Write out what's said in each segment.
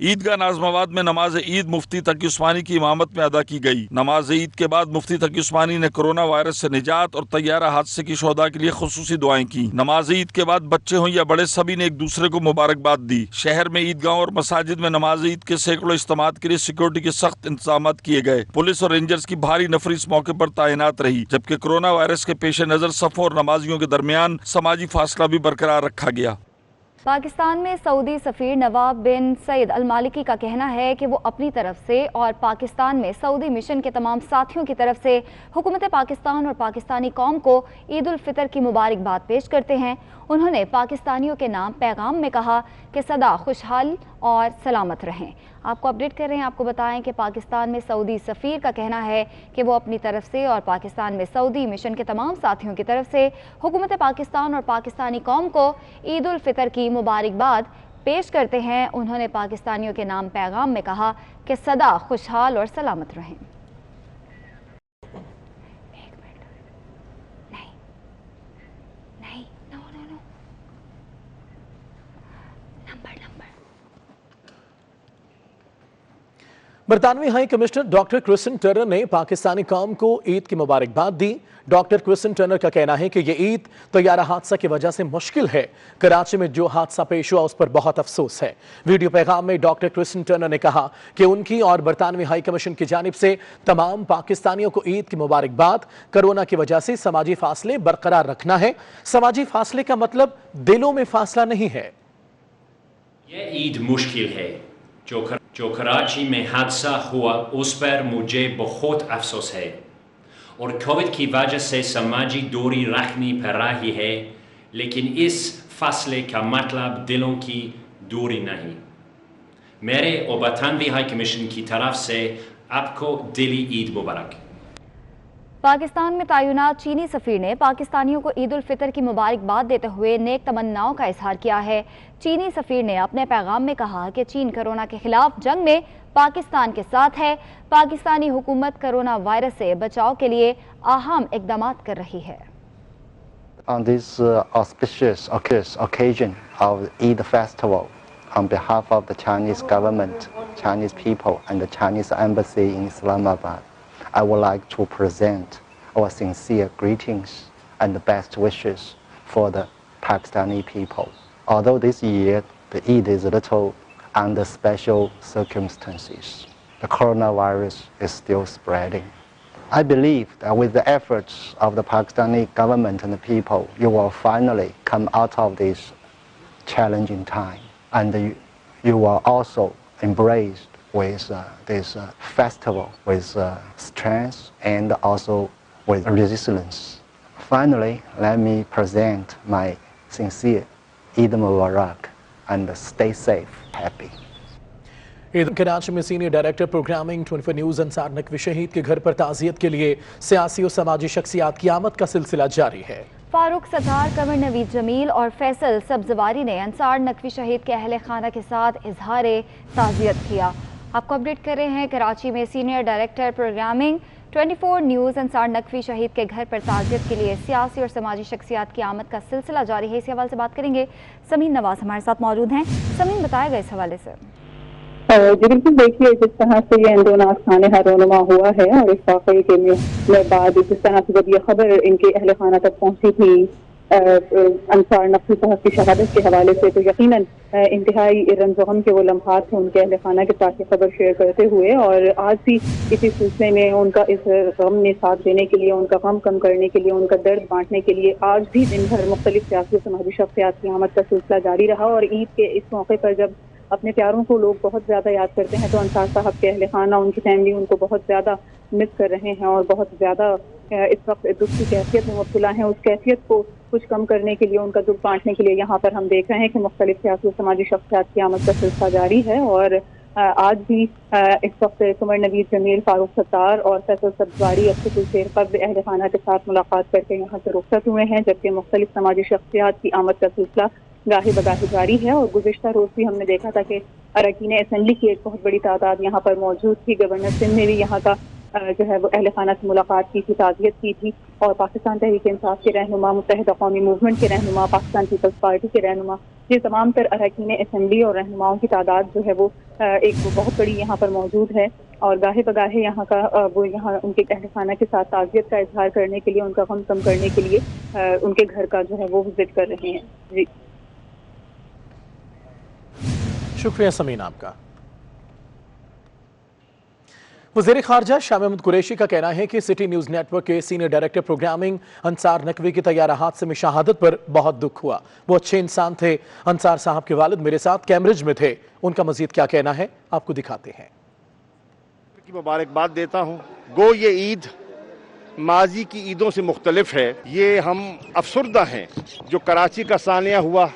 عیدگاہ norms میں نماز عید مفتی تقی عثمانی کی امامت میں ادا کی گئی۔ نماز عید کے بعد مفتی تقی عثمانی نے کورونا وائرس سے نجات اور طیارہ حادثے کی شہداء کے لیے خصوصی دعائیں کی۔ نماز عید کے بعد بچے ہوں یا بڑے سبھی نے ایک دوسرے کو مبارکباد دی۔ شہر میں عیدگاہوں اور مساجد میں نماز عید کے سینکڑوں اجتماعات کے لیے سیکورٹی کے سخت انتظامات کیے گئے۔ پولیس اور رینجرز کی بھاری نفری اس موقع پر تعینات رہی، جبکہ کورونا وائرس کے پیش نظر صفوں اور نمازیوں کے درمیان سماجی فاصلہ بھی برقرار رکھا گیا۔ پاکستان میں سعودی سفیر نواف بن سعید المالکی کا کہنا ہے کہ وہ اپنی طرف سے اور پاکستان میں سعودی مشن کے تمام ساتھیوں کی طرف سے حکومت پاکستان اور پاکستانی قوم کو عید الفطر کی مبارکباد پیش کرتے ہیں۔ انہوں نے پاکستانیوں کے نام پیغام میں کہا کہ سدا خوشحال اور سلامت رہیں۔ آپ کو اپڈیٹ کر رہے ہیں، آپ کو بتائیں کہ پاکستان میں سعودی سفیر کا کہنا ہے کہ وہ اپنی طرف سے اور پاکستان میں سعودی مشن کے تمام ساتھیوں کی طرف سے حکومت پاکستان اور پاکستانی قوم کو عید الفطر کی مبارکباد پیش کرتے ہیں۔ انہوں نے پاکستانیوں کے نام پیغام میں کہا کہ سدا خوشحال اور سلامت رہیں۔ برطانوی ہائی کمشنر ڈاکٹر کرسٹن ٹرنر نے پاکستانی قوم کو عید کی مبارکباد دی۔ ڈاکٹر کرسٹن ٹرنر کا کہنا ہے کہ یہ عید طیارہ حادثہ کی وجہ سے مشکل ہے۔ کراچی میں جو حادثہ پیش ہوا اس پر بہت افسوس ہے۔ ویڈیو پیغام میں ڈاکٹر کرسٹن ٹرنر نے کہا کہ ان کی اور برطانوی ہائی کمیشن کی جانب سے تمام پاکستانیوں کو عید کی مبارکباد۔ کورونا کی وجہ سے سماجی فاصلے برقرار رکھنا ہے۔ سماجی فاصلے کا مطلب دلوں میں فاصلہ نہیں ہے۔ یہ عید مشکل ہے۔ جو کراچی میں حادثہ ہوا اس پر مجھے بہت افسوس ہے، اور کووڈ کی وجہ سے سماجی دوری رکھنی پڑ رہی ہے، لیکن اس فاصلے کا مطلب دلوں کی دوری نہیں۔ میرے اور برطانوی ہائی کمیشن کی طرف سے آپ کو دلی عید مبارک۔ پاکستان میں تعینات چینی سفیر نے پاکستانیوں کو عید الفطر کی مبارکباد دیتے ہوئے نیک تمناؤں کا اظہار کیا ہے۔ چینی سفیر نے اپنے پیغام میں کہا کہ چین کورونا کے خلاف جنگ میں پاکستان کے ساتھ ہے۔ پاکستانی حکومت کورونا وائرس سے بچاؤ کے لیے اہم اقدامات کر رہی ہے۔ On this auspicious occasion of Eid festival, on behalf of the Chinese government, Chinese people, and the Chinese embassy in Islamabad, I would like to present our sincere greetings and the best wishes for the Pakistani people. Although this year the Eid is a little under special circumstances, the coronavirus is still spreading. I believe that with the efforts of the Pakistani government and the people, you will finally come out of this challenging time, and you will also embrace with this festival with strength and also with resilience. Finally, let me present my sincere Eid Mubarak and stay safe, happy. Karachi میں senior director programming 24 news انصار نقوی شہید کے گھر پر تعزیت کے لیے سیاسی و سماجی شخصیات کی آمد کا سلسلہ جاری ہے۔ فاروق ستار، قمر نوید جمیل اور فیصل سبزواری نے انصار نقوی شہید کے اہل خانہ کے ساتھ اظہار تعزیت کیا۔ آپ کو اپڈیٹ کر رہے ہیں، کراچی میں سینئر ڈائریکٹر پروگرامنگ 24 نیوز انصار نقوی شہید کے گھر پر تعزیت کے لیے سیاسی اور سماجی شخصیات کی آمد کا سلسلہ جاری ہے۔ اس حوالے سے بات کریں گے، سمین نواز ہمارے ساتھ موجود ہیں۔ سمین، بتائے گا اس حوالے سے؟ جی بالکل، دیکھیے جس طرح سے یہ اندوناس خانہ رونما ہوا ہے اور اس واقعے کے میں بعد جس طرح سے جب یہ خبر ان کے اہل خانہ تک پہنچی تھی انصار نقوی صاحب کی شہادت کے حوالے سے، تو یقیناً انتہائی رنج و غم کے وہ لمحات تھے ان کے اہل خانہ کے ساتھ یہ خبر شیئر کرتے ہوئے، اور آج بھی اسی سلسلے میں ان کا اس غم نے ساتھ دینے کے لیے، ان کا غم کم کرنے کے لیے، ان کا درد بانٹنے کے لیے آج بھی دن بھر مختلف سیاسی و سماجی شخصیات کی آمد کا سلسلہ جاری رہا۔ اور عید کے اس موقع پر جب اپنے پیاروں کو لوگ بہت زیادہ یاد کرتے ہیں تو انصار صاحب کے اہل خانہ، ان کی فیملی ان کو بہت زیادہ مس کر رہے ہیں اور بہت زیادہ اس وقت دکھ کی کیفیت میں مبتلا ہیں۔ اس کیفیت کو کچھ کم کرنے کے لیے، ان کا دکھ بانٹنے کے لیے یہاں پر ہم دیکھ رہے ہیں کہ مختلف سیاسی و سماجی شخصیات کی آمد کا سلسلہ جاری ہے، اور آج بھی اس وقت قمر نوید جمیل، فاروق ستار اور فیصل سبزواری اب سے کچھ دیر قبل اہل خانہ کے ساتھ ملاقات کر کے یہاں سے رخصت ہوئے ہیں، جبکہ مختلف سماجی شخصیات کی آمد کا سلسلہ گاہی بگاہی جاری ہے۔ اور گزشتہ روز بھی ہم نے دیکھا تھا کہ اراکین اسمبلی کی ایک بہت بڑی تعداد یہاں پر موجود تھی۔ گورنر سندھ نے بھی یہاں کا جو ہے وہ اہل خانہ سے ملاقات کی تھی, تعزیت کی تھی, اور پاکستان تحریک انصاف کے رہنما, متحدہ قومی موومنٹ کے رہنما, پاکستان پیپلز پارٹی کے رہنما, یہ تمام تر اراکین اسمبلی اور رہنماؤں کی تعداد جو ہے وہ ایک بہت بڑی یہاں پر موجود ہے, اور گاہے بگاہے یہاں کا وہ یہاں ان کے اہل خانہ کے ساتھ تعزیت کا اظہار کرنے کے لیے, ان کا غم کم کرنے کے لیے ان کے گھر کا جو ہے وہ وزٹ کر رہے ہیں. جی شکریہ سمین آپ کا. وزیر خارجہ شاہ محمود قریشی کا کہنا ہے کہ سٹی نیوز نیٹ ورک کے سینئر ڈائریکٹر پروگرامنگ انصار نقوی کی طیارہ حادثے میں شہادت پر بہت دکھ ہوا. وہ اچھے انسان تھے. انصار صاحب کے والد میرے ساتھ کیمبرج میں تھے. ان کا مزید کیا کہنا ہے آپ کو دکھاتے ہیں. مبارکباد دیتا ہوں. گو یہ عید ماضی کی عیدوں سے مختلف ہے. یہ ہم افسردہ ہیں. جو کراچی کا سانحہ ہوا,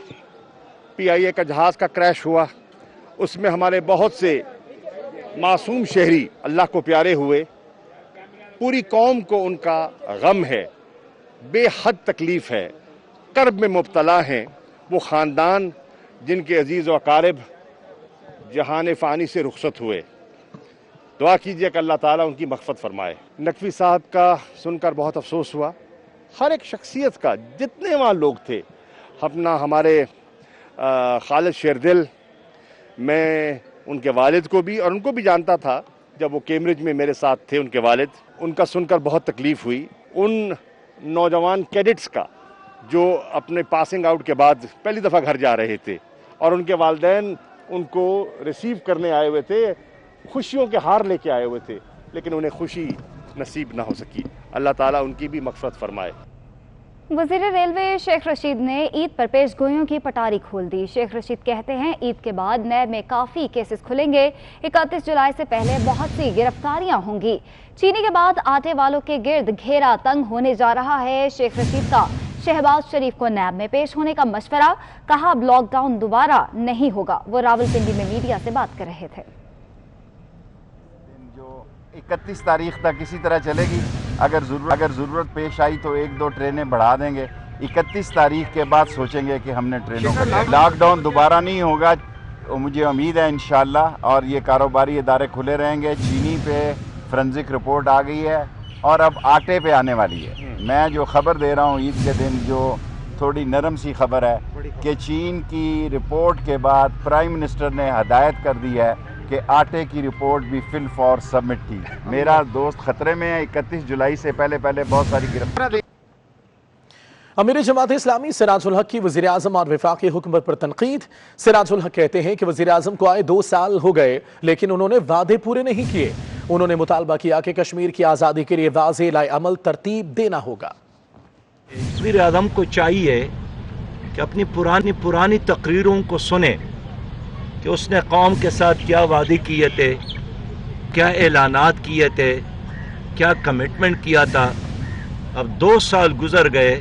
PIA کا جہاز کا کریش ہوا, اس میں ہمارے بہت سے معصوم شہری اللہ کو پیارے ہوئے. پوری قوم کو ان کا غم ہے, بے حد تکلیف ہے, کرب میں مبتلا ہیں. وہ خاندان جن کے عزیز و اقارب جہان فانی سے رخصت ہوئے, دعا کیجئے کہ اللہ تعالیٰ ان کی مغفرت فرمائے. نقوی صاحب کا سن کر بہت افسوس ہوا. ہر ایک شخصیت کا, جتنے وہاں لوگ تھے, ہمارے خالد شیردل, میں ان کے والد کو بھی, اور ان کو بھی جانتا تھا جب وہ کیمبرج میں میرے ساتھ تھے. ان کے والد, ان کا سن کر بہت تکلیف ہوئی. ان نوجوان کیڈٹس کا جو اپنے پاسنگ آؤٹ کے بعد پہلی دفعہ گھر جا رہے تھے, اور ان کے والدین ان کو ریسیو کرنے آئے ہوئے تھے, خوشیوں کے ہار لے کے آئے ہوئے تھے, لیکن انہیں خوشی نصیب نہ ہو سکی. اللہ تعالیٰ ان کی بھی مغفرت فرمائے. وزیر ریلوے شیخ رشید نے عید پر پیش گوئیوں کی پٹاری کھول دی. شیخ رشید کہتے ہیں عید کے بعد نیب میں کافی کیسز کھلیں گے. 31 جولائی سے پہلے بہت سی گرفتاریاں ہوں گی. چینی کے بعد آٹے والوں کے گرد گھیرا تنگ ہونے جا رہا ہے. شیخ رشید کا شہباز شریف کو نیب میں پیش ہونے کا مشورہ, کہا اب لاک ڈاؤن دوبارہ نہیں ہوگا. وہ راولپنڈی میں میڈیا سے بات کر رہے تھے. 31 تاریخ تک اسی طرح چلے گی. اگر ضرورت پیش آئی تو 1-2 ٹرینیں بڑھا دیں گے. 31 تاریخ کے بعد سوچیں گے کہ ہم نے ٹرینوں کو لاک ڈاؤن دوبارہ نہیں ہوگا. مجھے امید ہے انشاءاللہ, اور یہ کاروباری ادارے کھلے رہیں گے. چینی پہ فرنزک رپورٹ آ گئی ہے, اور اب آٹے پہ آنے والی ہے. میں جو خبر دے رہا ہوں عید کے دن, جو تھوڑی نرم سی خبر ہے کہ چین کی رپورٹ کے بعد پرائم منسٹر نے ہدایت کر دی ہے کہ آٹے کی رپورٹ بھی فل فور سبمٹ کی. میرا دوست خطرے میں ہے. 31 جولائی سے پہلے بہت ساری گرفتاری. امیر جماعت اسلامی سراج الحق کی وزیر اعظم اور وفاقی حکومت پر تنقید. سراج الحق کہتے ہیں کہ وزیر اعظم کو آئے 2 سال ہو گئے, لیکن انہوں نے وعدے پورے نہیں کیے. انہوں نے مطالبہ کیا کہ کشمیر کی آزادی کے لیے واضح لائے عمل ترتیب دینا ہوگا. وزیر اعظم کو چاہیے کہ اپنی پرانی تقریروں کو سنیں کہ اس نے قوم کے ساتھ کیا وعدے کیے تھے, کیا اعلانات کیے تھے, کیا کمٹمنٹ کیا تھا. اب 2 سال گزر گئے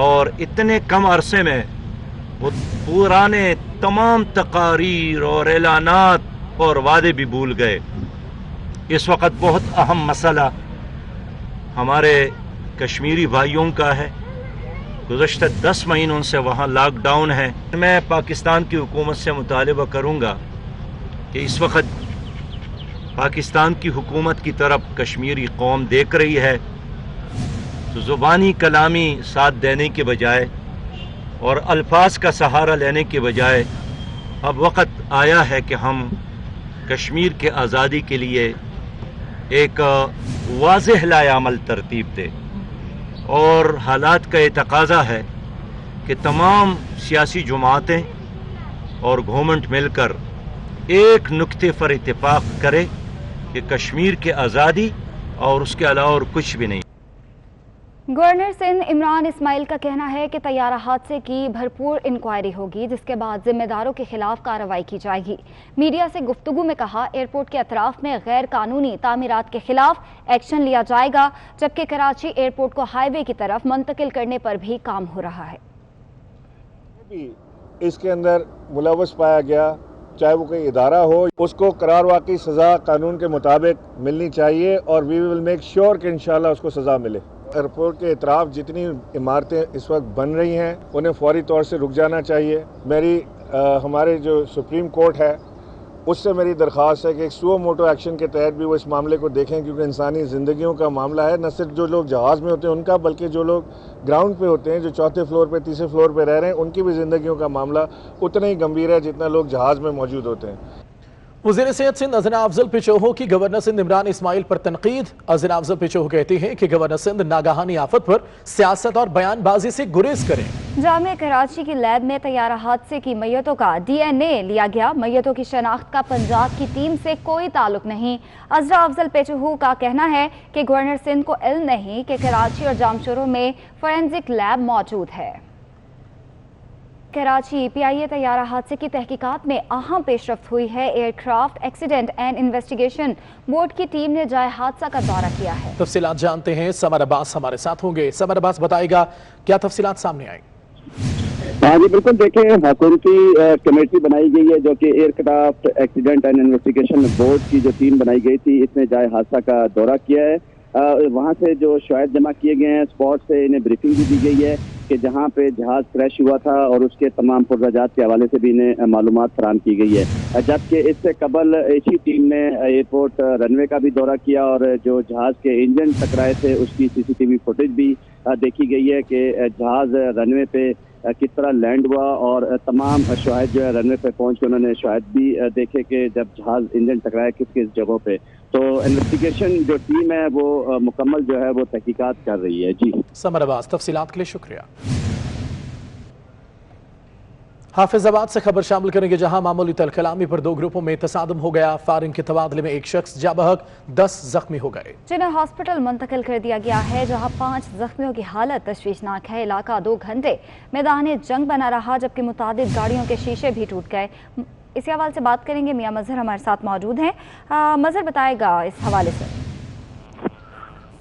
اور اتنے کم عرصے میں وہ پرانے تمام تقاریر اور اعلانات اور وعدے بھی بھول گئے. اس وقت بہت اہم مسئلہ ہمارے کشمیری بھائیوں کا ہے. گزشتہ 10 مہینوں سے وہاں لاک ڈاؤن ہے. میں پاکستان کی حکومت سے مطالبہ کروں گا کہ اس وقت پاکستان کی حکومت کی طرف کشمیری قوم دیکھ رہی ہے, تو زبانی کلامی ساتھ دینے کے بجائے اور الفاظ کا سہارا لینے کے بجائے اب وقت آیا ہے کہ ہم کشمیر کے آزادی کے لیے ایک واضح لائے عمل ترتیب دے. اور حالات کا یہ تقاضا ہے کہ تمام سیاسی جماعتیں اور گورنمنٹ مل کر ایک نقطے پر اتفاق کرے کہ کشمیر کی آزادی اور اس کے علاوہ اور کچھ بھی نہیں. گورنر سندھ عمران اسماعیل کا کہنا ہے کہ طیارہ حادثے کی بھرپور انکوائری ہوگی, جس کے بعد ذمہ داروں کے خلاف کارروائی کی جائے گی. میڈیا سے گفتگو میں کہا ایئرپورٹ کے اطراف میں غیر قانونی تعمیرات کے خلاف ایکشن لیا جائے گا, جبکہ کراچی ایئرپورٹ کو ہائی وے کی طرف منتقل کرنے پر بھی کام ہو رہا ہے. اس کے اندر ملوث پایا گیا, چاہے وہ کوئی ادارہ ہو, اس کو قرار واقعی سزا قانون کے مطابق ملنی چاہیے, اور وی ول میک شیور کہ انشاءاللہ اس کو سزا ملے. ایئرپورٹ کے اطراف جتنی عمارتیں اس وقت بن رہی ہیں انہیں فوری طور سے رک جانا چاہیے. ہمارے جو سپریم کورٹ ہے اس سے میری درخواست ہے کہ ایک سو موٹو ایکشن کے تحت بھی وہ اس معاملے کو دیکھیں، کیونکہ انسانی زندگیوں کا معاملہ ہے، نہ صرف جو لوگ جہاز میں ہوتے ہیں ان کا، بلکہ جو لوگ گراؤنڈ پہ ہوتے ہیں، جو چوتھے فلور پہ تیسرے فلور پہ رہ رہے ہیں، ان کی بھی زندگیوں کا معاملہ اتنا ہی گمبھیر ہے جتنا لوگ جہاز میں موجود ہوتے ہیں۔ وزیر صحت سندھ ازنا افضل پچوہو کی گورنر سندھ عمران اسماعیل پر تنقید۔ ازنا افضل پچوہو کہتی ہیں کہ گورنر سندھ ناگہانی آفت پر سیاست اور بیان بازی سے گریز کریں۔ جامعہ کراچی کی لیب میں طیارہ حادثے کی میتوں کا DNA لیا گیا۔ میتوں کی شناخت کا پنجاب کی ٹیم سے کوئی تعلق نہیں۔ ازنا افضل پچوہو کا کہنا ہے کہ گورنر سندھ کو علم نہیں کہ کراچی اور جامشورو میں فورینزک لیب موجود ہے۔ کراچی PIA طیارہ حادثے کی تحقیقات میں اہم پیش رفت ہوئی ہے۔ Aircraft accident and investigation board کی ٹیم نے جائے حادثہ کا دورہ کیا ہے۔ تفصیلات جانتے ہیں، سمر عباس ہمارے ساتھ ہوں گے۔ سمر عباس بتائے گا کیا تفصیلات سامنے آئیں؟ ہاں جی بالکل، دیکھیں حکومتی کمیٹی بنائی گئی ہے جو کہ aircraft accident and investigation board کی جو ٹیم بنائی گئی تھی، اس نے جائے حادثہ کا دورہ کیا ہے۔ وہاں سے جو شواہد جمع کیے گئے ہیں، اسپاٹ سے انہیں بریفنگ بھی دی گئی ہے کہ جہاں پہ جہاز کریش ہوا تھا اور اس کے تمام پرزاجات کے حوالے سے بھی انہیں معلومات فراہم کی گئی ہے۔ جبکہ اس سے قبل اسی ٹیم نے ایئرپورٹ رن وے کا بھی دورہ کیا اور جو جہاز کے انجن ٹکرائے تھے اس کی CCTV فوٹیج بھی دیکھی گئی ہے کہ جہاز رن وے پہ کس طرح لینڈ ہوا، اور تمام شواہد جو ہے رن وے پہ پہنچ کے انہوں نے شواہد بھی دیکھے کہ جب جہاز انجن ٹکرایا کس کس جگہوں پہ۔ تو انویسٹیگیشن جو ٹیم ہے وہ مکمل جو ہے وہ تحقیقات کر رہی ہے۔ جی سمر عباس، تفصیلات کے لیے شکریہ۔ حافظ آباد سے خبر شامل کریں گے، جہاں معمولی تل کلامی پر دو گروپوں میں تصادم ہو گیا۔ فائرنگ کے تبادلے میں ایک شخص جاں بحق 10 زخمی ہو گئے، جنہیں ہاسپٹل منتقل کر دیا گیا ہے، جہاں 5 زخمیوں کی حالت تشویشناک ہے۔ علاقہ 2 گھنٹے میدان جنگ بنا رہا، جبکہ متعدد گاڑیوں کے شیشے بھی ٹوٹ گئے۔ اسی حوالے سے بات کریں گے، میاں مظہر ہمارے ساتھ موجود ہیں۔ مظہر بتائے گا اس حوالے سے۔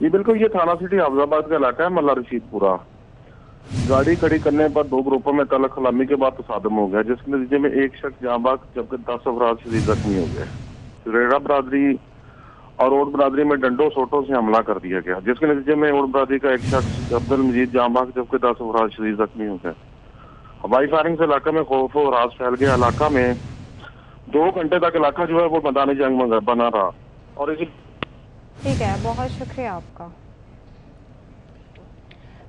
جی بالکل، یہ تھانہ سٹی حافظ آباد کا علاقہ ہے، ملا رشید پورہ۔ گاڑی کھڑی کرنے پر 2 گروپوں میں تل کلامی کے بعد تصادم ہو گیا، جس کے نتیجے میں ایک شخص جاں بحق جبکہ 10 افراد شدید زخمی ہو گئے۔ ریڑا برادری اور اوٹ برادری میں ڈنڈوں سوٹوں سے حملہ کر دیا گیا، جس کے نتیجے میں اوٹ برادری کا ایک شخص عبد المجید جاں بحق جبکہ 10 افراد شدید زخمی ہو گئے۔ ہوائی فائرنگ سے علاقے میں خوف و ہراس پھیل گیا۔ علاقہ میں 2 گھنٹے تک علاقہ جو ہے وہ میدان جنگ بنا رہا، اور اسی ٹھیک ہے، بہت شکریہ آپ کا۔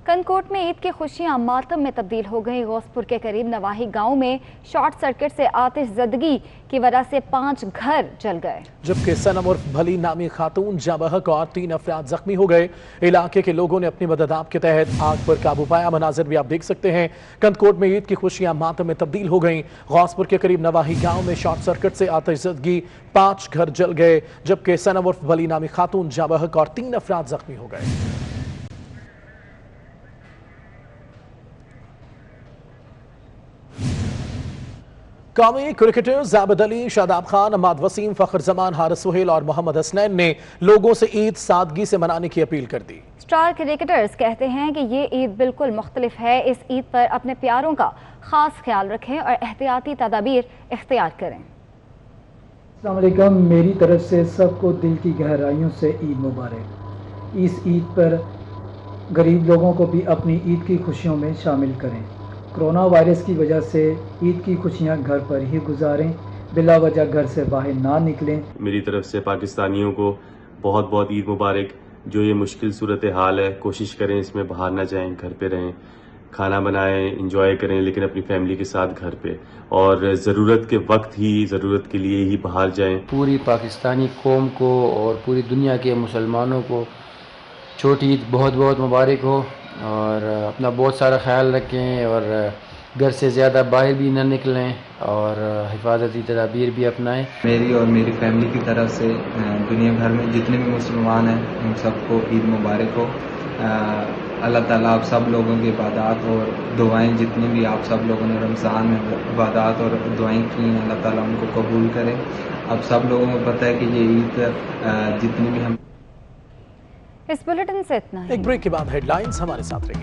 کنکوٹ میں عید کی خوشیاں ماتم میں تبدیل ہو گئی۔ غوث پور کے قریب نواحی گاؤں میں شارٹ سرکٹ سے آتش زدگی کی وجہ سے 5 گھر جل گئے، جبکہ صنم عرف بھلی نامی خاتون جاں بحق اور 3 افراد زخمی ہو گئے۔ علاقے کے لوگوں نے اپنی مدد آپ کے تحت آگ پر قابو پایا۔ مناظر بھی آپ دیکھ سکتے ہیں، کنکوٹ میں عید کی خوشیاں ماتم میں تبدیل ہو گئیں۔ غوث پور کے قریب نواحی گاؤں میں شارٹ سرکٹ سے آتش زدگی 5 گھر جل گئے، جبکہ صنم عرف بھلی نامی خاتون جاں بحق اور 3 افراد زخمی ہو گئے۔ قومی کرکٹرز عابد علی، شاداب خان، اماد وسیم، فخر زمان، حارث سہیل اور محمد حسنین نے لوگوں سے عید سادگی سے منانے کی اپیل کر دی۔ سٹار کرکٹرز کہتے ہیں کہ یہ عید بالکل مختلف ہے۔ اس عید پر اپنے پیاروں کا خاص خیال رکھیں اور احتیاطی تدابیر اختیار کریں۔ السلام علیکم، میری طرف سے سب کو دل کی گہرائیوں سے عید مبارک۔ اس عید پر غریب لوگوں کو بھی اپنی عید کی خوشیوں میں شامل کریں۔ کرونا وائرس کی وجہ سے عید کی خوشیاں گھر پر ہی گزاریں، بلا وجہ گھر سے باہر نہ نکلیں۔ میری طرف سے پاکستانیوں کو بہت بہت عید مبارک۔ جو یہ مشکل صورتحال ہے، کوشش کریں اس میں باہر نہ جائیں، گھر پہ رہیں، کھانا بنائیں، انجوائے کریں، لیکن اپنی فیملی کے ساتھ گھر پہ، اور ضرورت کے وقت ہی، ضرورت کے لیے ہی باہر جائیں۔ پوری پاکستانی قوم کو اور پوری دنیا کے مسلمانوں کو چھوٹی عید بہت بہت مبارک ہو، اور اپنا بہت سارا خیال رکھیں، اور گھر سے زیادہ باہر بھی نہ نکلیں، اور حفاظتی تدابیر بھی اپنائیں۔ میری اور میری فیملی کی طرف سے دنیا بھر میں جتنے بھی مسلمان ہیں ان سب کو عید مبارک ہو۔ اللہ تعالیٰ آپ سب لوگوں کی عبادات اور دعائیں، جتنی بھی آپ سب لوگوں نے رمضان میں عبادات اور دعائیں کی ہیں، اللہ تعالیٰ ان کو قبول کرے۔ اب سب لوگوں کو پتہ ہے کہ یہ عید جتنی بھی ہم اس بلیٹن سے اتنا ہے۔ ایک بریک کے بعد ہیڈ لائنز ہمارے ساتھ رہی۔